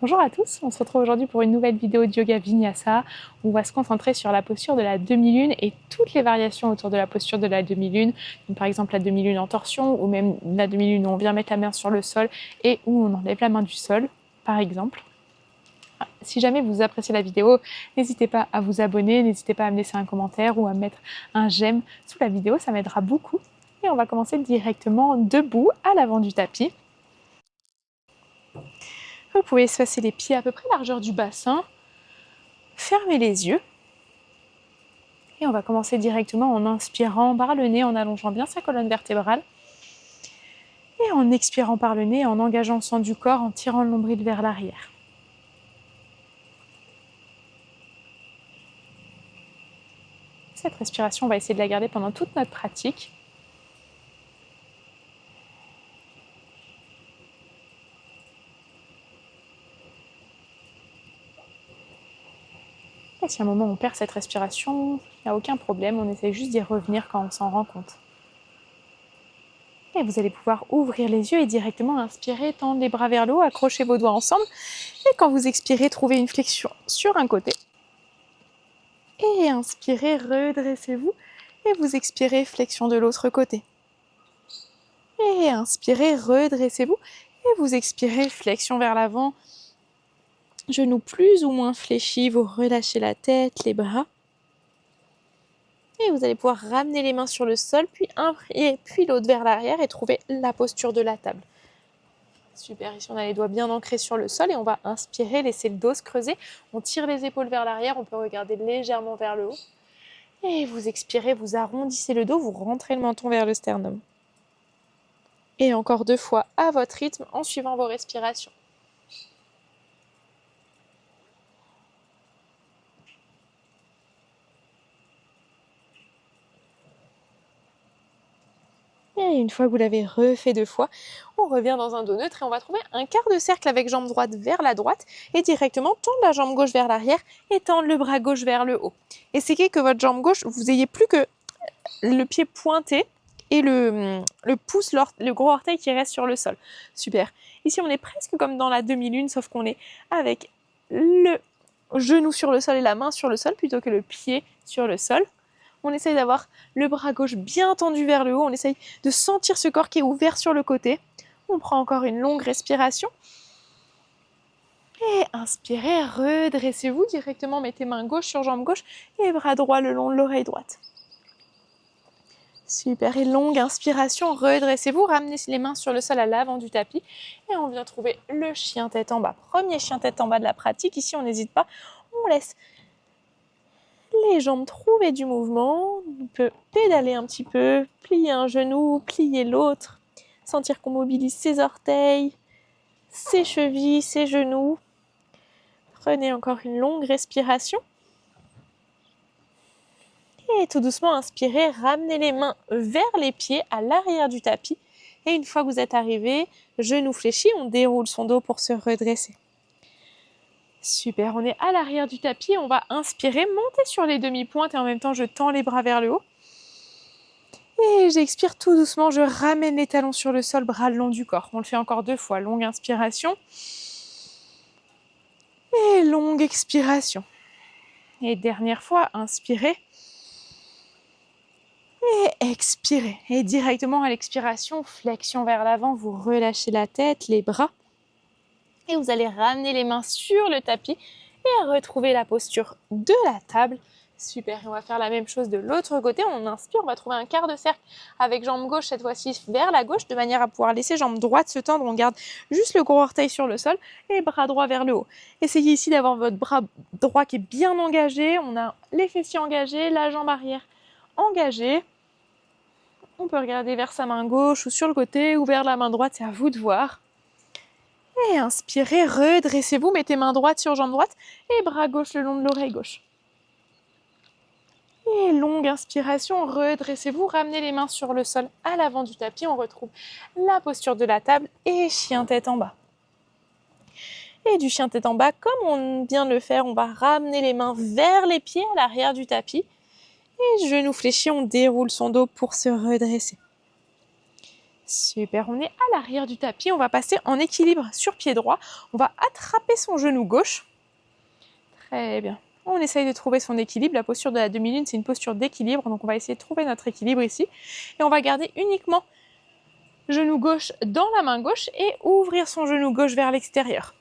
Bonjour à tous, on se retrouve aujourd'hui pour une nouvelle vidéo de Yoga Vinyasa où on va se concentrer sur la posture de la demi-lune et toutes les variations autour de la posture de la demi-lune. Donc, par exemple la demi-lune en torsion ou même la demi-lune où on vient mettre la main sur le sol et où on enlève la main du sol, par exemple. Si jamais vous appréciez la vidéo, n'hésitez pas à vous abonner, n'hésitez pas à me laisser un commentaire ou à mettre un j'aime sous la vidéo, ça m'aidera beaucoup. Et on va commencer directement debout à l'avant du tapis. Vous pouvez espacer les pieds à peu près largeur du bassin. Fermez les yeux. Et on va commencer directement en inspirant par le nez, en allongeant bien sa colonne vertébrale. Et en expirant par le nez, en engageant le centre du corps, en tirant le nombril vers l'arrière. Cette respiration, on va essayer de la garder pendant toute notre pratique. Et si à un moment on perd cette respiration, il n'y a aucun problème, on essaie juste d'y revenir quand on s'en rend compte. Et vous allez pouvoir ouvrir les yeux et directement inspirer, tendre les bras vers le haut, accrochez vos doigts ensemble. Et quand vous expirez, trouvez une flexion sur un côté. Et inspirez, redressez-vous. Et vous expirez, flexion de l'autre côté. Et inspirez, redressez-vous. Et vous expirez, flexion vers l'avant. Genoux plus ou moins fléchis, vous relâchez la tête, les bras. Et vous allez pouvoir ramener les mains sur le sol, puis un et puis l'autre vers l'arrière et trouver la posture de la table. Super, ici on a les doigts bien ancrés sur le sol et on va inspirer, laisser le dos se creuser. On tire les épaules vers l'arrière, on peut regarder légèrement vers le haut. Et vous expirez, vous arrondissez le dos, vous rentrez le menton vers le sternum. Et encore 2 fois à votre rythme en suivant vos respirations. Et une fois que vous l'avez refait 2 fois, on revient dans un dos neutre et on va trouver un quart de cercle avec jambe droite vers la droite et directement tendre la jambe gauche vers l'arrière et tendre le bras gauche vers le haut. Essayez que votre jambe gauche, vous ayez plus que le pied pointé et le pouce, le gros orteil qui reste sur le sol. Super. Ici, on est presque comme dans la demi-lune, sauf qu'on est avec le genou sur le sol et la main sur le sol plutôt que le pied sur le sol. On essaye d'avoir le bras gauche bien tendu vers le haut. On essaye de sentir ce corps qui est ouvert sur le côté. On prend encore une longue respiration. Et inspirez, redressez-vous directement. Mettez main gauche sur jambe gauche et bras droit le long de l'oreille droite. Super, et longue inspiration, redressez-vous, ramenez les mains sur le sol à l'avant du tapis et on vient trouver le chien tête en bas. Premier chien tête en bas de la pratique, ici on n'hésite pas, on laisse les jambes trouver du mouvement, on peut pédaler un petit peu, plier un genou, plier l'autre, sentir qu'on mobilise ses orteils, ses chevilles, ses genoux. Prenez encore une longue respiration. Et tout doucement, inspirez, ramenez les mains vers les pieds à l'arrière du tapis. Et une fois que vous êtes arrivé, genoux fléchis, on déroule son dos pour se redresser. Super, on est à l'arrière du tapis, on va inspirer, monter sur les demi-pointes et en même temps je tends les bras vers le haut. Et j'expire tout doucement, je ramène les talons sur le sol, bras le long du corps. On le fait encore 2 fois, longue inspiration. Et longue expiration. Et dernière fois, inspirez. Et expirez. Et directement à l'expiration, flexion vers l'avant, vous relâchez la tête, les bras. Et vous allez ramener les mains sur le tapis et retrouver la posture de la table. Super, et on va faire la même chose de l'autre côté. On inspire, on va trouver un quart de cercle avec jambe gauche, cette fois-ci vers la gauche, de manière à pouvoir laisser jambe droite se tendre. On garde juste le gros orteil sur le sol et bras droit vers le haut. Essayez ici d'avoir votre bras droit qui est bien engagé. On a les fessiers engagés, la jambe arrière engagée. On peut regarder vers sa main gauche ou sur le côté ou vers la main droite, c'est à vous de voir. Et inspirez, redressez-vous, mettez main droite sur jambe droite et bras gauche le long de l'oreille gauche. Et longue inspiration, redressez-vous, ramenez les mains sur le sol à l'avant du tapis, on retrouve la posture de la table et chien tête en bas. Et du chien tête en bas, comme on vient de le faire, on va ramener les mains vers les pieds à l'arrière du tapis. Et genoux fléchis, on déroule son dos pour se redresser. Super, on est à l'arrière du tapis, on va passer en équilibre sur pied droit. On va attraper son genou gauche. Très bien. On essaye de trouver son équilibre. La posture de la demi-lune, c'est une posture d'équilibre, donc on va essayer de trouver notre équilibre ici. Et on va garder uniquement genou gauche dans la main gauche et ouvrir son genou gauche vers l'extérieur.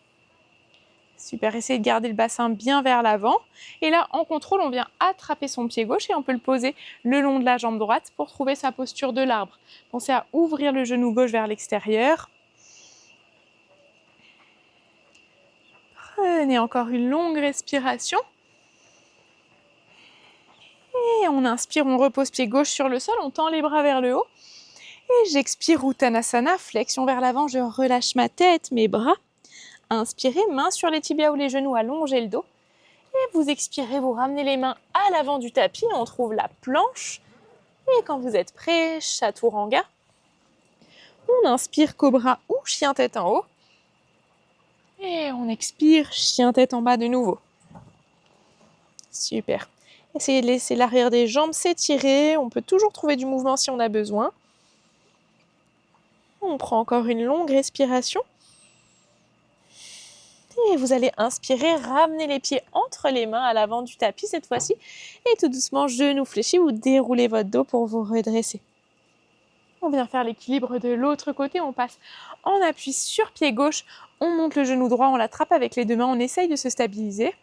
Super, essayez de garder le bassin bien vers l'avant. Et là, en contrôle, on vient attraper son pied gauche et on peut le poser le long de la jambe droite pour trouver sa posture de l'arbre. Pensez à ouvrir le genou gauche vers l'extérieur. Prenez encore une longue respiration. Et on inspire, on repose pied gauche sur le sol, on tend les bras vers le haut. Et j'expire Uttanasana, flexion vers l'avant, je relâche ma tête, mes bras. Inspirez, mains sur les tibias ou les genoux, allongez le dos. Et vous expirez, vous ramenez les mains à l'avant du tapis, on trouve la planche. Et quand vous êtes prêt, Chaturanga. On inspire, cobra ou chien tête en haut. Et on expire, chien tête en bas de nouveau. Super. Essayez de laisser l'arrière des jambes s'étirer. On peut toujours trouver du mouvement si on a besoin. On prend encore une longue respiration. Et vous allez inspirer, ramener les pieds entre les mains à l'avant du tapis cette fois-ci. Et tout doucement, genoux fléchis, vous déroulez votre dos pour vous redresser. On vient faire l'équilibre de l'autre côté. On passe en appui sur pied gauche. On monte le genou droit, on l'attrape avec les deux mains. On essaye de se stabiliser.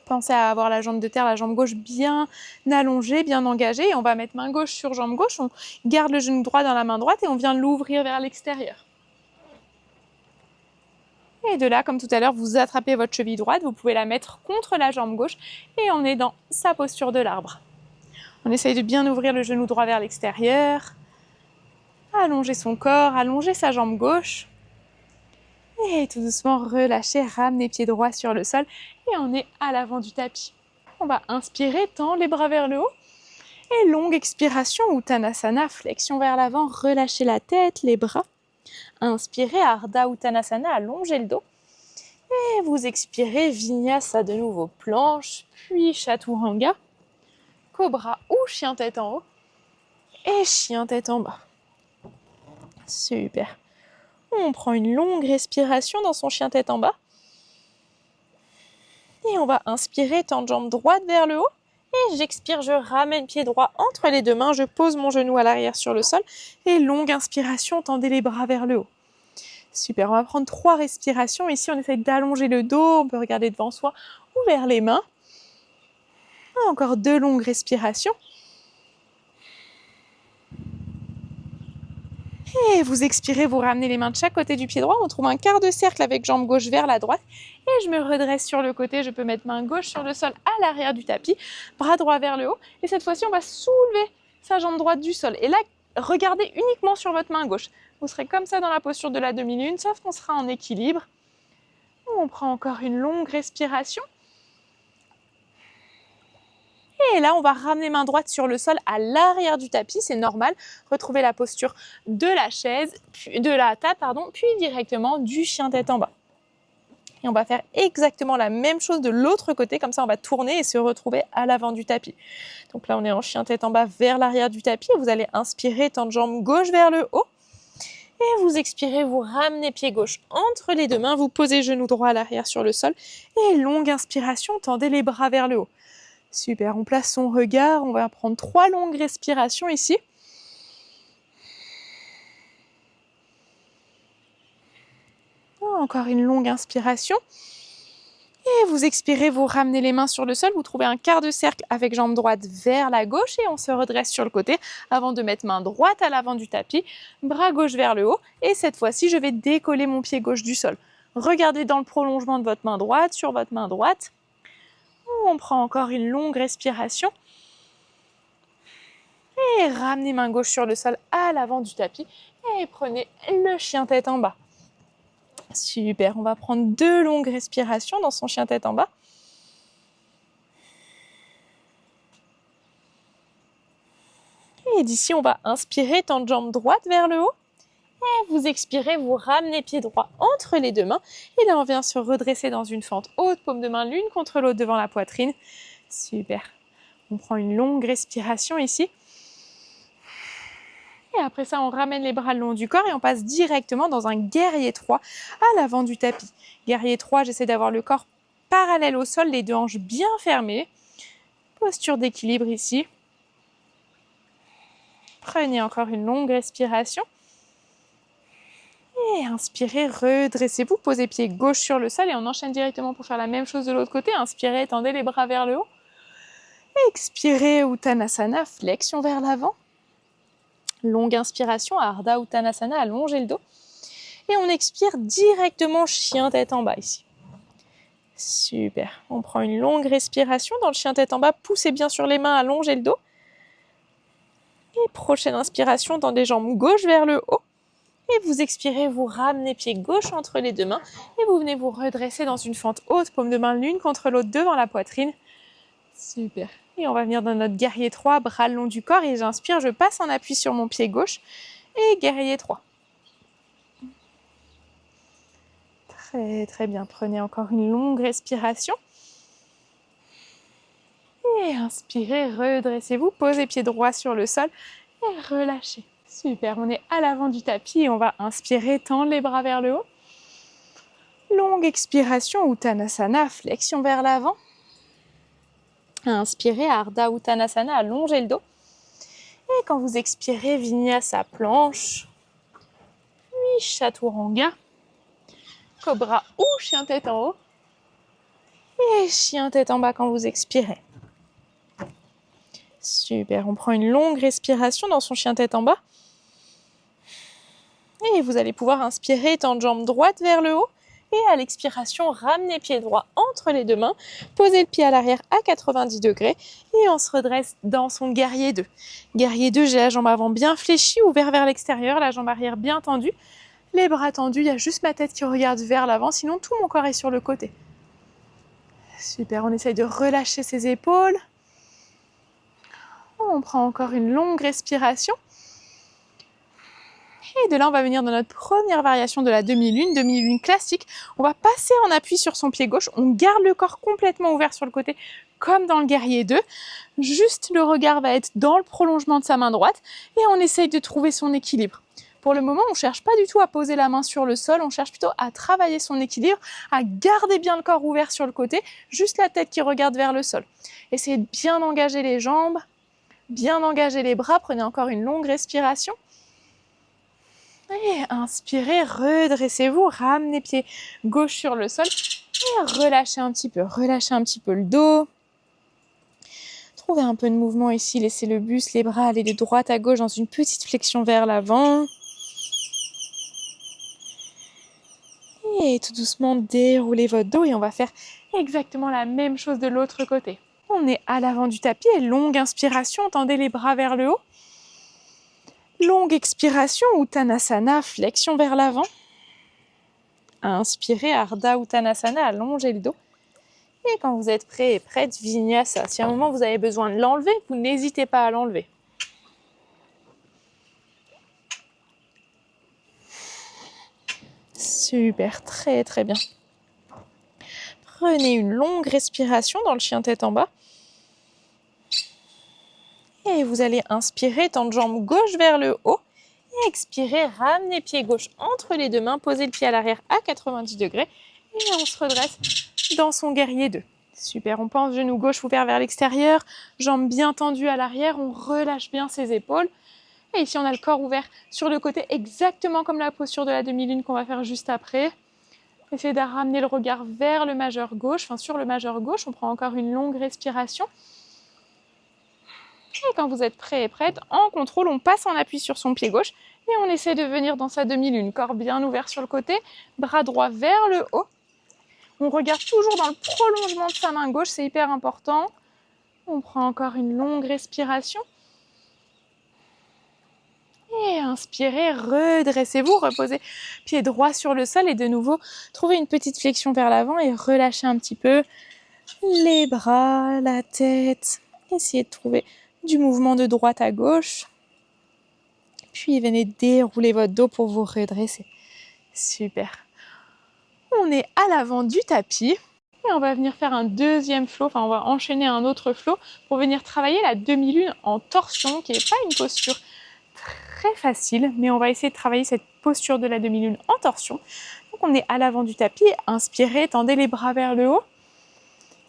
Pensez à avoir la jambe de terre, la jambe gauche bien allongée, bien engagée. Et on va mettre main gauche sur jambe gauche. On garde le genou droit dans la main droite et on vient l'ouvrir vers l'extérieur. Et de là, comme tout à l'heure, vous attrapez votre cheville droite. Vous pouvez la mettre contre la jambe gauche et on est dans sa posture de l'arbre. On essaye de bien ouvrir le genou droit vers l'extérieur. Allonger son corps, allonger sa jambe gauche. Et tout doucement, relâchez, ramenez pied droit sur le sol. Et on est à l'avant du tapis. On va inspirer, tendre les bras vers le haut. Et longue expiration, Uttanasana, flexion vers l'avant, relâchez la tête, les bras. Inspirez, Ardha Uttanasana, allongez le dos. Et vous expirez, Vinyasa de nouveau, planche, puis Chaturanga, cobra ou chien tête en haut. Et chien tête en bas. Super. On prend une longue respiration dans son chien tête en bas. Et on va inspirer, tendre jambe droite vers le haut. Et j'expire, je ramène pied droit entre les deux mains. Je pose mon genou à l'arrière sur le sol. Et longue inspiration, tendez les bras vers le haut. Super, on va prendre 3 respirations. Ici, on essaie d'allonger le dos. On peut regarder devant soi ou vers les mains. Encore 2 longues respirations. Et vous expirez, vous ramenez les mains de chaque côté du pied droit. On trouve un quart de cercle avec jambe gauche vers la droite. Et je me redresse sur le côté. Je peux mettre main gauche sur le sol à l'arrière du tapis. Bras droit vers le haut. Et cette fois-ci, on va soulever sa jambe droite du sol. Et là, regardez uniquement sur votre main gauche. Vous serez comme ça dans la posture de la demi-lune, sauf qu'on sera en équilibre. On prend encore une longue respiration. Et là, on va ramener main droite sur le sol à l'arrière du tapis, c'est normal. Retrouvez la posture de la chaise, puis de la table, puis directement du chien tête en bas. Et on va faire exactement la même chose de l'autre côté, comme ça on va tourner et se retrouver à l'avant du tapis. Donc là, on est en chien tête en bas vers l'arrière du tapis. Vous allez inspirer, tendre jambe gauche vers le haut. Et vous expirez, vous ramenez pied gauche entre les deux mains, vous posez genou droit à l'arrière sur le sol. Et longue inspiration, tendez les bras vers le haut. Super, on place son regard, on va prendre 3 longues respirations ici. Encore une longue inspiration. Et vous expirez, vous ramenez les mains sur le sol, vous trouvez un quart de cercle avec jambe droite vers la gauche et on se redresse sur le côté avant de mettre main droite à l'avant du tapis, bras gauche vers le haut. Et cette fois-ci, je vais décoller mon pied gauche du sol. Regardez dans le prolongement de votre main droite, sur votre main droite. On prend encore une longue respiration. Et ramenez main gauche sur le sol à l'avant du tapis. Et prenez le chien tête en bas. Super, on va prendre 2 longues respirations dans son chien tête en bas. Et d'ici, on va inspirer, tendre jambe droite vers le haut. Et vous expirez, vous ramenez pied droit entre les deux mains. Et là, on vient se redresser dans une fente haute, paume de main l'une contre l'autre devant la poitrine. Super. On prend une longue respiration ici. Et après ça, on ramène les bras le long du corps et on passe directement dans un guerrier 3 à l'avant du tapis. Guerrier 3, j'essaie d'avoir le corps parallèle au sol, les deux hanches bien fermées. Posture d'équilibre ici. Prenez encore une longue respiration. Et inspirez, redressez-vous, posez pied gauche sur le sol et on enchaîne directement pour faire la même chose de l'autre côté. Inspirez, étendez les bras vers le haut. Expirez, Uttanasana, flexion vers l'avant. Longue inspiration, Ardha Uttanasana, allongez le dos. Et on expire directement chien tête en bas ici. Super. On prend une longue respiration dans le chien tête en bas. Poussez bien sur les mains, allongez le dos. Et prochaine inspiration, tendez jambes gauche vers le haut. Et vous expirez, vous ramenez pied gauche entre les deux mains. Et vous venez vous redresser dans une fente haute, paume de main l'une contre l'autre devant la poitrine. Super. Et on va venir dans notre guerrier 3, bras le long du corps. Et j'inspire, je passe en appui sur mon pied gauche. Et guerrier 3. Très très bien. Prenez encore une longue respiration. Et inspirez, redressez-vous. Posez pied droit sur le sol. Et relâchez. Super. On est à l'avant du tapis. Et on va inspirer, tendre les bras vers le haut. Longue expiration, Uttanasana, flexion vers l'avant. Inspirez, Ardha Uttanasana, allongez le dos. Et quand vous expirez, Vinyasa planche. Puis Chaturanga. Cobra ou chien tête en haut. Et chien tête en bas quand vous expirez. Super, on prend une longue respiration dans son chien tête en bas. Et vous allez pouvoir inspirer, tendre jambe droite vers le haut. Et à l'expiration, ramenez pied droit entre les deux mains. Posez le pied à l'arrière à 90 degrés. Et on se redresse dans son guerrier 2. Guerrier 2, j'ai la jambe avant bien fléchie, ouvert vers l'extérieur, la jambe arrière bien tendue. Les bras tendus, il y a juste ma tête qui regarde vers l'avant, sinon tout mon corps est sur le côté. Super, on essaye de relâcher ses épaules. On prend encore une longue respiration. Et de là, on va venir dans notre première variation de la demi-lune classique. On va passer en appui sur son pied gauche. On garde le corps complètement ouvert sur le côté, comme dans le guerrier 2. Juste le regard va être dans le prolongement de sa main droite. Et on essaye de trouver son équilibre. Pour le moment, on ne cherche pas du tout à poser la main sur le sol. On cherche plutôt à travailler son équilibre, à garder bien le corps ouvert sur le côté, juste la tête qui regarde vers le sol. Essayez de bien engager les jambes, bien engager les bras. Prenez encore une longue respiration. Et inspirez, redressez-vous, ramenez pied gauche sur le sol et relâchez un petit peu le dos. Trouvez un peu de mouvement ici, laissez le buste, les bras aller de droite à gauche dans une petite flexion vers l'avant. Et tout doucement, déroulez votre dos et on va faire exactement la même chose de l'autre côté. On est à l'avant du tapis et longue inspiration, tendez les bras vers le haut. Longue expiration, Uttanasana, flexion vers l'avant. Inspirez, Ardha Uttanasana, allongez le dos. Et quand vous êtes prêt et prête, Vinyasa. Si à un moment vous avez besoin de l'enlever, vous n'hésitez pas à l'enlever. Super, très très bien. Prenez une longue respiration dans le chien tête en bas. Et vous allez inspirer, tendre jambe gauche vers le haut. Et expirer, ramenez pied gauche entre les deux mains, posez le pied à l'arrière à 90 degrés. Et on se redresse dans son guerrier 2. Super, on pense genou gauche ouvert vers l'extérieur, jambes bien tendues à l'arrière, on relâche bien ses épaules. Et ici, on a le corps ouvert sur le côté, exactement comme la posture de la demi-lune qu'on va faire juste après. Essayez de ramener le regard vers le majeur gauche, sur le majeur gauche. On prend encore une longue respiration. Et quand vous êtes prêt et prête, en contrôle, on passe en appui sur son pied gauche et on essaie de venir dans sa demi-lune. Corps bien ouvert sur le côté, bras droit vers le haut. On regarde toujours dans le prolongement de sa main gauche, c'est hyper important. On prend encore une longue respiration. Et inspirez, redressez-vous, reposez pied droit sur le sol et de nouveau, trouvez une petite flexion vers l'avant et relâchez un petit peu les bras, la tête. Essayez de trouver du mouvement de droite à gauche. Puis venez dérouler votre dos pour vous redresser. Super. On est à l'avant du tapis. Et on va venir faire un deuxième flow, on va enchaîner un autre flow pour venir travailler la demi-lune en torsion, qui n'est pas une posture très facile, mais on va essayer de travailler cette posture de la demi-lune en torsion. Donc on est à l'avant du tapis, inspirez, tendez les bras vers le haut.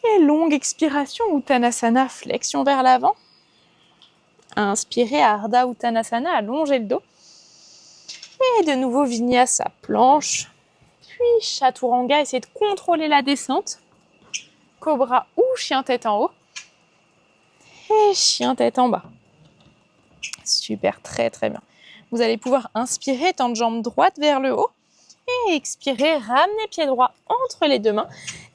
Et longue expiration, Uttanasana, flexion vers l'avant. Inspirez, Ardha Uttanasana, allongez le dos. Et de nouveau Vinyasa, planche. Puis Chaturanga, essayez de contrôler la descente. Cobra ou chien tête en haut. Et chien tête en bas. Super, très très bien. Vous allez pouvoir inspirer, tendre jambe droite vers le haut. Et expirer, ramener pied droit entre les deux mains.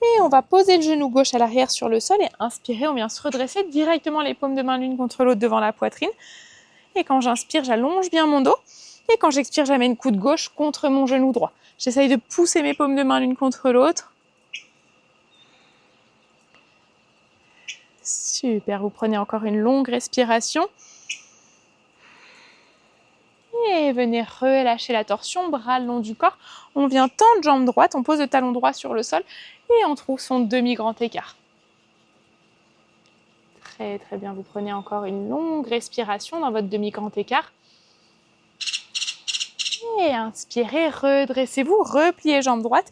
Et on va poser le genou gauche à l'arrière sur le sol. Et inspirer, on vient se redresser directement les paumes de main l'une contre l'autre devant la poitrine. Et quand j'inspire, j'allonge bien mon dos. Et quand j'expire, j'amène coude gauche contre mon genou droit. J'essaye de pousser mes paumes de main l'une contre l'autre. Super, vous prenez encore une longue respiration. Et venez relâcher la torsion, bras le long du corps. On vient tendre jambe droite, on pose le talon droit sur le sol et on trouve son demi-grand écart. Très très bien, vous prenez encore une longue respiration dans votre demi-grand écart. Et inspirez, redressez-vous, repliez jambe droite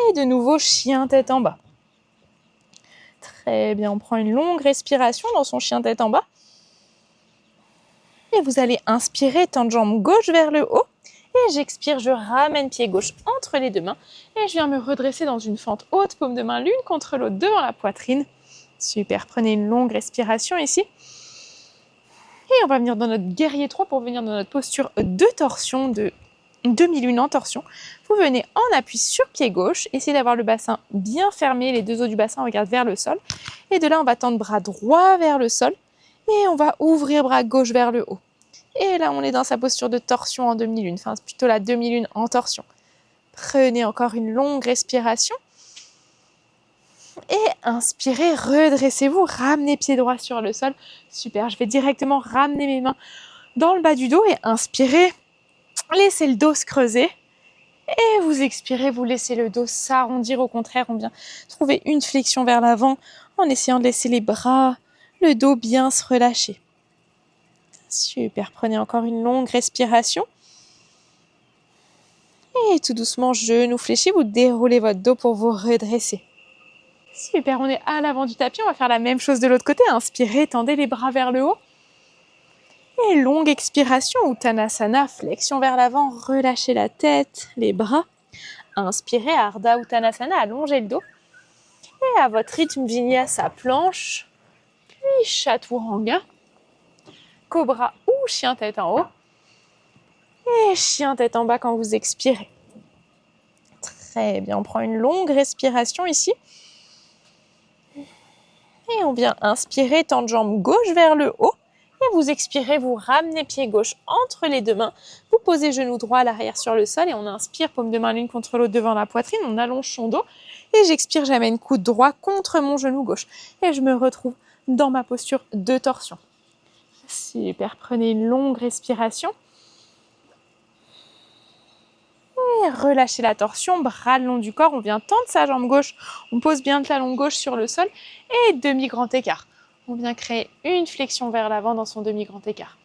et de nouveau chien tête en bas. Très bien, on prend une longue respiration dans son chien tête en bas. Et vous allez inspirer, tendre jambe gauche vers le haut. Et j'expire, je ramène pied gauche entre les deux mains. Et je viens me redresser dans une fente haute, paume de main l'une contre l'autre devant la poitrine. Super, prenez une longue respiration ici. Et on va venir dans notre guerrier 3 pour venir dans notre posture de torsion, de demi-lune en torsion. Vous venez en appui sur pied gauche. Essayez d'avoir le bassin bien fermé. Les deux os du bassin regardent vers le sol. Et de là, on va tendre bras droit vers le sol. Et on va ouvrir bras gauche vers le haut. Et là, on est dans sa posture de torsion en demi-lune, enfin plutôt la demi-lune en torsion. Prenez encore une longue respiration. Et inspirez, redressez-vous, ramenez pied droit sur le sol. Super, je vais directement ramener mes mains dans le bas du dos et inspirez, laissez le dos se creuser. Et vous expirez, vous laissez le dos s'arrondir. Au contraire, on vient trouver une flexion vers l'avant en essayant de laisser les bras, le dos bien se relâcher. Super, prenez encore une longue respiration. Et tout doucement, genou fléchi, vous déroulez votre dos pour vous redresser. Super, on est à l'avant du tapis, on va faire la même chose de l'autre côté. Inspirez, tendez les bras vers le haut. Et longue expiration, Uttanasana, flexion vers l'avant, relâchez la tête, les bras. Inspirez, Ardha Uttanasana, allongez le dos. Et à votre rythme, Vinyasa, planche, puis Chaturanga. Cobra ou chien tête en haut. Et chien tête en bas quand vous expirez. Très bien, on prend une longue respiration ici. Et on vient inspirer, tendre jambe gauche vers le haut. Et vous expirez, vous ramenez pied gauche entre les deux mains. Vous posez genou droit à l'arrière sur le sol. Et on inspire, paume de main l'une contre l'autre devant la poitrine. On allonge son dos. Et j'expire, j'amène coude droit contre mon genou gauche. Et je me retrouve dans ma posture de torsion. Super, prenez une longue respiration. Et relâchez la torsion, bras le long du corps. On vient tendre sa jambe gauche. On pose bien le talon gauche sur le sol. Et demi-grand écart. On vient créer une flexion vers l'avant dans son demi-grand écart.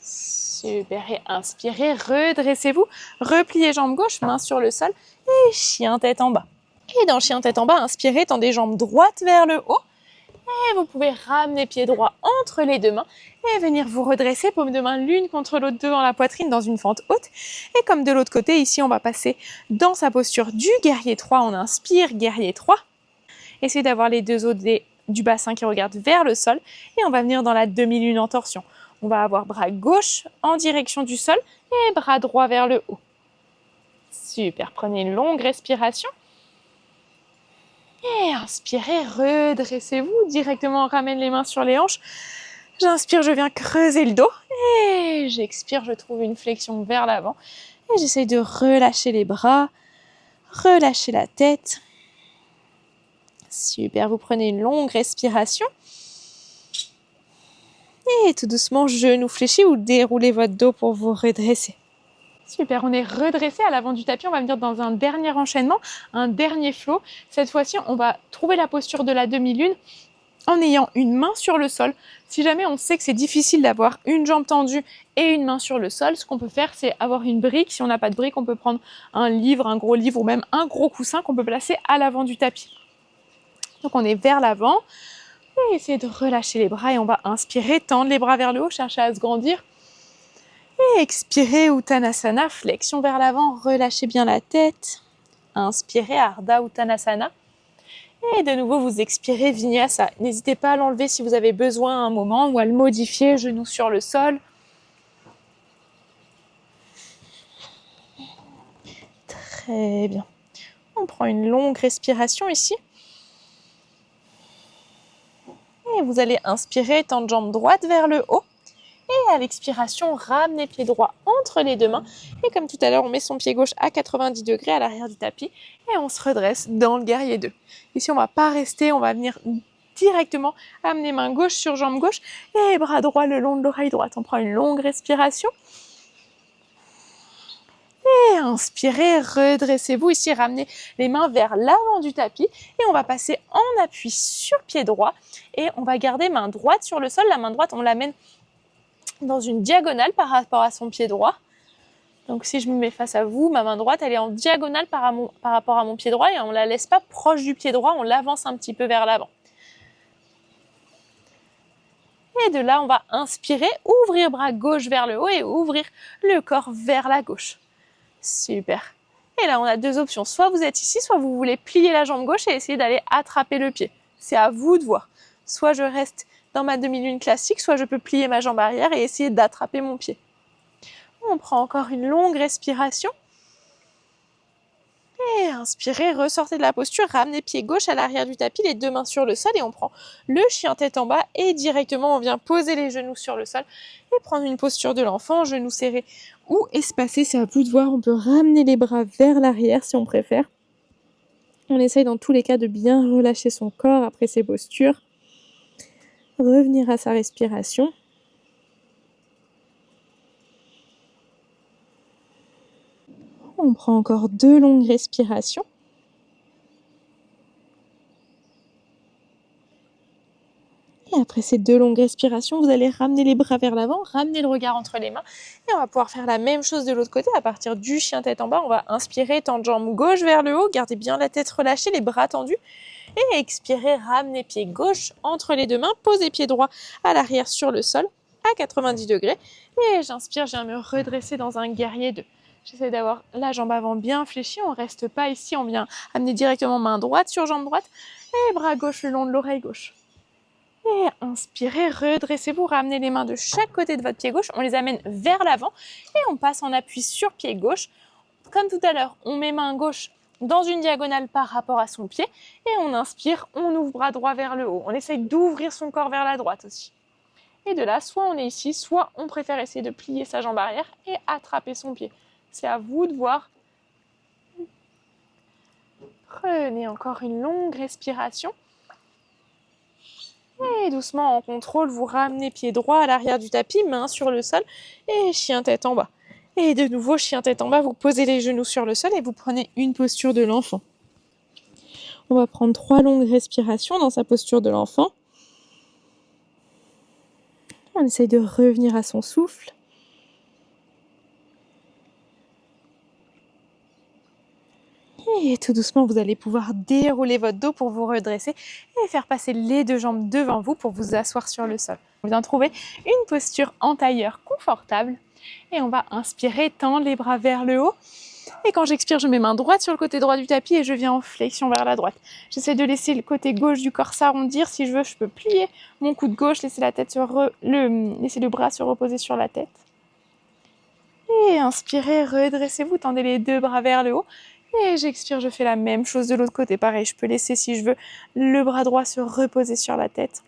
Super, et inspirez, redressez-vous. Repliez jambe gauche, main sur le sol. Et chien tête en bas. Et dans chien tête en bas, inspirez, tendez jambe droite vers le haut. Et vous pouvez ramener pied droit entre les deux mains et venir vous redresser, paume de main l'une contre l'autre devant la poitrine dans une fente haute. Et comme de l'autre côté, ici, on va passer dans sa posture du guerrier 3. On inspire, guerrier 3. Essayez d'avoir les deux os du bassin qui regardent vers le sol. Et on va venir dans la demi-lune en torsion. On va avoir bras gauche en direction du sol et bras droit vers le haut. Super, prenez une longue respiration. Et inspirez, redressez-vous, directement ramène les mains sur les hanches. J'inspire, je viens creuser le dos. Et j'expire, je trouve une flexion vers l'avant. Et j'essaye de relâcher les bras, relâcher la tête. Super, vous prenez une longue respiration. Et tout doucement, genou fléchi, ou déroulez votre dos pour vous redresser. Super, on est redressé à l'avant du tapis. On va venir dans un dernier enchaînement, un dernier flow. Cette fois-ci, on va trouver la posture de la demi-lune en ayant une main sur le sol. Si jamais on sait que c'est difficile d'avoir une jambe tendue et une main sur le sol, ce qu'on peut faire, c'est avoir une brique. Si on n'a pas de brique, on peut prendre un livre, un gros livre ou même un gros coussin qu'on peut placer à l'avant du tapis. Donc on est vers l'avant. Et essayez de relâcher les bras et on va inspirer, tendre les bras vers le haut, chercher à se grandir. Et expirer, Uttanasana, flexion vers l'avant, relâchez bien la tête. Inspirez, Ardha Uttanasana. Et de nouveau, vous expirez, Vinyasa. N'hésitez pas à l'enlever si vous avez besoin à un moment ou à le modifier, genoux sur le sol. Très bien. On prend une longue respiration ici. Et vous allez inspirer, tendre jambe droite vers le haut. Et à l'expiration, ramenez pied droit entre les deux mains. Et comme tout à l'heure, on met son pied gauche à 90 degrés à l'arrière du tapis. Et on se redresse dans le guerrier 2. Ici, on ne va pas rester, on va venir directement amener main gauche sur jambe gauche. Et bras droit le long de l'oreille droite. On prend une longue respiration. Et inspirez, redressez-vous. Ici, ramenez les mains vers l'avant du tapis. Et on va passer en appui sur pied droit. Et on va garder main droite sur le sol. La main droite, on l'amène dans une diagonale par rapport à son pied droit. Donc si je me mets face à vous, ma main droite, elle est en diagonale par rapport à mon pied droit et on ne la laisse pas proche du pied droit, on l'avance un petit peu vers l'avant. Et de là, on va inspirer, ouvrir bras gauche vers le haut et ouvrir le corps vers la gauche. Super. Et là, on a deux options. Soit vous êtes ici, soit vous voulez plier la jambe gauche et essayer d'aller attraper le pied. C'est à vous de voir. Soit je reste dans ma demi-lune classique, soit je peux plier ma jambe arrière et essayer d'attraper mon pied. On prend encore une longue respiration. Et inspirez, ressortez de la posture, ramenez pied gauche à l'arrière du tapis, les deux mains sur le sol et on prend le chien tête en bas et directement on vient poser les genoux sur le sol et prendre une posture de l'enfant, genoux serrés ou espacés, c'est à vous de voir. On peut ramener les bras vers l'arrière si on préfère. On essaye dans tous les cas de bien relâcher son corps après ces postures. Revenir à sa respiration. On prend encore deux longues respirations. Et après ces deux longues respirations, vous allez ramener les bras vers l'avant, ramener le regard entre les mains. Et on va pouvoir faire la même chose de l'autre côté. À partir du chien tête en bas, on va inspirer, tendre jambe gauche vers le haut. Gardez bien la tête relâchée, les bras tendus. Et expirer, ramener pied gauche entre les deux mains. Posez pied droit à l'arrière sur le sol à 90 degrés. Et j'inspire, je viens me redresser dans un guerrier 2. J'essaie d'avoir la jambe avant bien fléchie. On ne reste pas ici. On vient amener directement main droite sur jambe droite. Et bras gauche le long de l'oreille gauche. Et inspirez, redressez-vous, ramenez les mains de chaque côté de votre pied gauche. On les amène vers l'avant et on passe en appui sur pied gauche. Comme tout à l'heure, on met main gauche dans une diagonale par rapport à son pied. Et on inspire, on ouvre bras droit vers le haut. On essaye d'ouvrir son corps vers la droite aussi. Et de là, soit on est ici, soit on préfère essayer de plier sa jambe arrière et attraper son pied. C'est à vous de voir. Prenez encore une longue respiration. Et doucement, en contrôle, vous ramenez pied droit à l'arrière du tapis, main sur le sol et chien tête en bas. Et de nouveau, chien tête en bas, vous posez les genoux sur le sol et vous prenez une posture de l'enfant. On va prendre 3 longues respirations dans sa posture de l'enfant. On essaye de revenir à son souffle. Et tout doucement, vous allez pouvoir dérouler votre dos pour vous redresser et faire passer les deux jambes devant vous pour vous asseoir sur le sol. On vient trouver une posture en tailleur confortable. Et on va inspirer, tendre les bras vers le haut. Et quand j'expire, je mets main droite sur le côté droit du tapis et je viens en flexion vers la droite. J'essaie de laisser le côté gauche du corps s'arrondir. Si je veux, je peux plier mon coude gauche, laisser le bras se reposer sur la tête. Et inspirez, redressez-vous, tendez les deux bras vers le haut. Et j'expire, je fais la même chose de l'autre côté. Pareil, je peux laisser, si je veux, le bras droit se reposer sur la tête.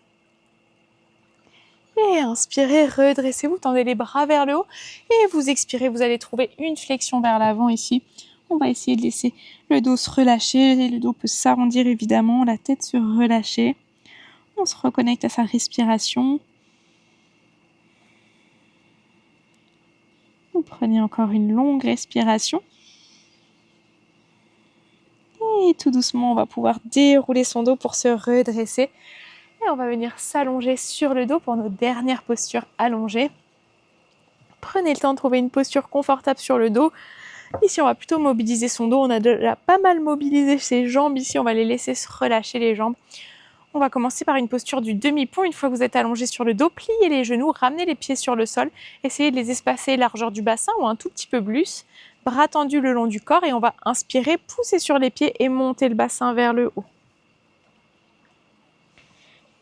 Et inspirez, redressez-vous, tendez les bras vers le haut. Et vous expirez, vous allez trouver une flexion vers l'avant ici. On va essayer de laisser le dos se relâcher. Le dos peut s'arrondir évidemment, la tête se relâcher. On se reconnecte à sa respiration. Vous prenez encore une longue respiration. Et tout doucement, on va pouvoir dérouler son dos pour se redresser. Et on va venir s'allonger sur le dos pour nos dernières postures allongées. Prenez le temps de trouver une posture confortable sur le dos. Ici, on va plutôt mobiliser son dos. On a déjà pas mal mobilisé ses jambes. Ici, on va les laisser se relâcher les jambes. On va commencer par une posture du demi-pont. Une fois que vous êtes allongé sur le dos, pliez les genoux, ramenez les pieds sur le sol. Essayez de les espacer largeur du bassin ou un tout petit peu plus. Bras tendus le long du corps et on va inspirer, pousser sur les pieds et monter le bassin vers le haut.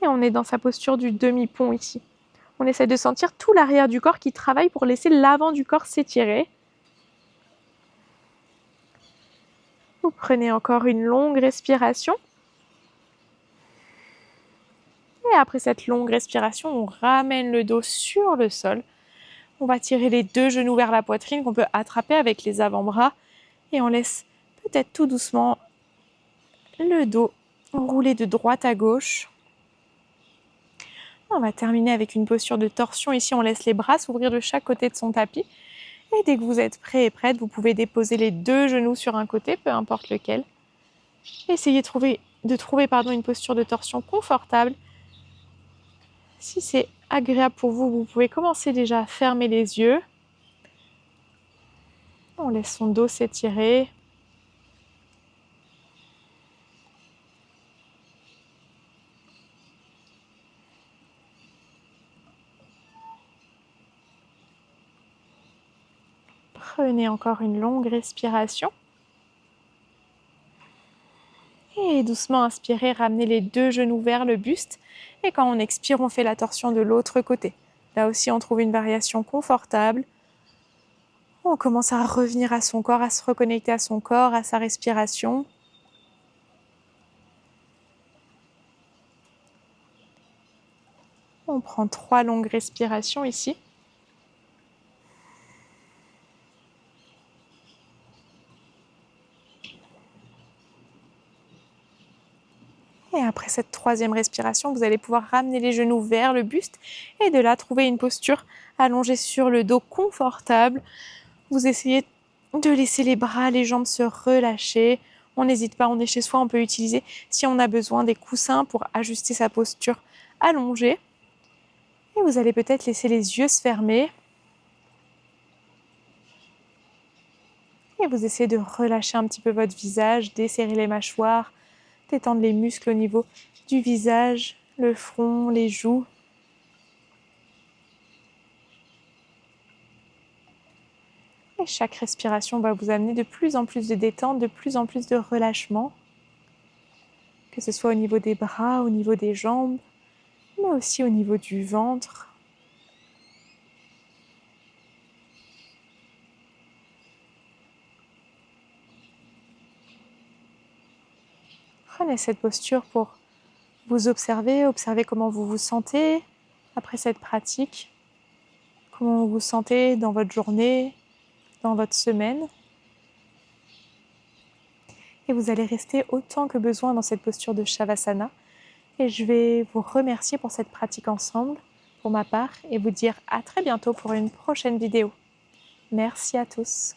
Et on est dans sa posture du demi-pont ici. On essaie de sentir tout l'arrière du corps qui travaille pour laisser l'avant du corps s'étirer. Vous prenez encore une longue respiration. Et après cette longue respiration, on ramène le dos sur le sol. On va tirer les deux genoux vers la poitrine qu'on peut attraper avec les avant-bras. Et on laisse peut-être tout doucement le dos rouler de droite à gauche. On va terminer avec une posture de torsion. Ici, on laisse les bras s'ouvrir de chaque côté de son tapis. Et dès que vous êtes prêt et prête, vous pouvez déposer les deux genoux sur un côté, peu importe lequel. Essayez de trouver une posture de torsion confortable. Si c'est agréable pour vous, vous pouvez commencer déjà à fermer les yeux. On laisse son dos s'étirer. Prenez encore une longue respiration. Et doucement inspirez, ramenez les deux genoux vers le buste. Et quand on expire, on fait la torsion de l'autre côté. Là aussi, on trouve une variation confortable. On commence à revenir à son corps, à se reconnecter à son corps, à sa respiration. On prend 3 longues respirations ici. Et après cette 3e respiration, vous allez pouvoir ramener les genoux vers le buste et de là trouver une posture allongée sur le dos confortable. Vous essayez de laisser les bras, les jambes se relâcher. On n'hésite pas, on est chez soi, on peut utiliser, si on a besoin, des coussins pour ajuster sa posture allongée. Et vous allez peut-être laisser les yeux se fermer. Et vous essayez de relâcher un petit peu votre visage, desserrer les mâchoires, détendre les muscles au niveau du visage, le front, les joues. Et chaque respiration va vous amener de plus en plus de détente, de plus en plus de relâchement. Que ce soit au niveau des bras, au niveau des jambes, mais aussi au niveau du ventre. Prenez cette posture pour vous observer comment vous vous sentez après cette pratique, comment vous vous sentez dans votre journée, dans votre semaine. Et vous allez rester autant que besoin dans cette posture de Shavasana. Et je vais vous remercier pour cette pratique ensemble, pour ma part, et vous dire à très bientôt pour une prochaine vidéo. Merci à tous.